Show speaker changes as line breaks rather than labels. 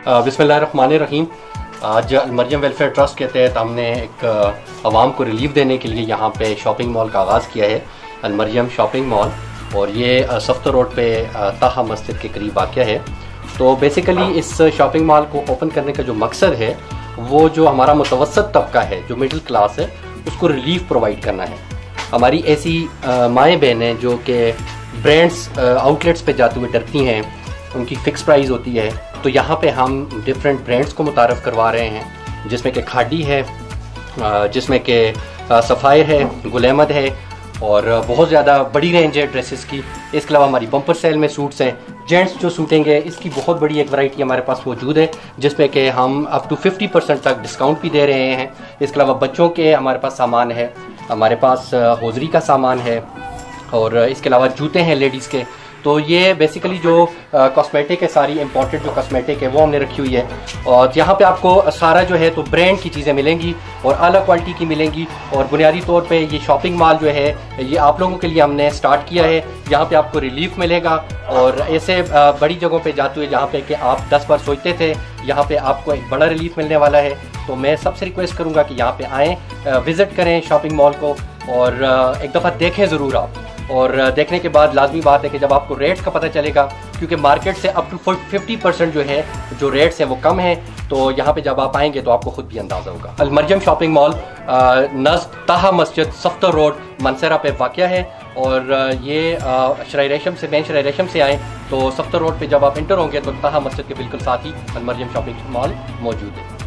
बिस्मिल्लाहिर्रहमानिर्रहीम। आज Maryam welfare trust के तहत हमने एक आवाम को रिलीफ देने के लिए यहाँ पे शॉपिंग मॉल का आगाज़ किया है, अलमरियम शॉपिंग मॉल, और ये सफ्तर रोड पे ताहा मस्जिद के करीब वाक़या है। तो बेसिकली इस शॉपिंग मॉल को ओपन करने का जो मकसद है वो जो हमारा मुतवस्सत तबका है, जो मिडिल क्लास है, उसको रिलीफ प्रोवाइड करना है। हमारी ऐसी माएँ बहनें जो कि ब्रांड्स आउटलेट्स पे जाते हुए डरती हैं, उनकी फ़िक्स प्राइस होती है, तो यहाँ पे हम डिफरेंट ब्रांड्स को मुतारफ़ करवा रहे हैं, जिसमें कि खाड़ी है, जिसमें कि सफ़ायर है, गुल अहमद है, और बहुत ज़्यादा बड़ी रेंज है ड्रेसेस की। इसके अलावा हमारी बम्पर सेल में सूट्स हैं, जेंट्स जो सूटेंगे इसकी बहुत बड़ी एक वैरायटी हमारे पास मौजूद है, जिसमें कि हम अप टू 50% तक डिस्काउंट भी दे रहे हैं। इसके अलावा बच्चों के हमारे पास सामान है, हमारे पास हौजरी का सामान है, और इसके अलावा जूते हैं लेडीज़ के। तो ये बेसिकली जो कॉस्मेटिक है, सारी इंपॉर्टेंट जो कॉस्मेटिक है वो हमने रखी हुई है। और यहाँ पे आपको सारा जो है तो ब्रांड की चीज़ें मिलेंगी और अलग क्वालिटी की मिलेंगी। और बुनियादी तौर पे ये शॉपिंग मॉल जो है ये आप लोगों के लिए हमने स्टार्ट किया है। यहाँ पे आपको रिलीफ मिलेगा, और ऐसे बड़ी जगहों पे जाते हुए जहाँ पे कि आप 10 बार सोचते थे, यहाँ पे आपको एक बड़ा रिलीफ मिलने वाला है। तो मैं सबसे रिक्वेस्ट करूँगा कि यहाँ पे आएँ, विज़िट करें शॉपिंग मॉल को, और एक दफ़ा देखें ज़रूर आप। और देखने के बाद लाजमी बात है कि जब आपको रेट्स का पता चलेगा, क्योंकि मार्केट से अप टू 50% जो है जो रेट्स हैं वो कम है, तो यहाँ पे जब आप आएंगे तो आपको खुद भी अंदाज़ा होगा। अलमरियम शॉपिंग मॉल नज़द ताहा मस्जिद सफ्तर रोड मनसरा पे वाक़या है। और ये शराय रेशम से, मेन शराय रेशम से आएँ तो सफ्तर रोड पे जब आप इंटर होंगे तो ताहा मस्जिद के बिल्कुल साथ ही अलमरियम शॉपिंग मॉल मौजूद है।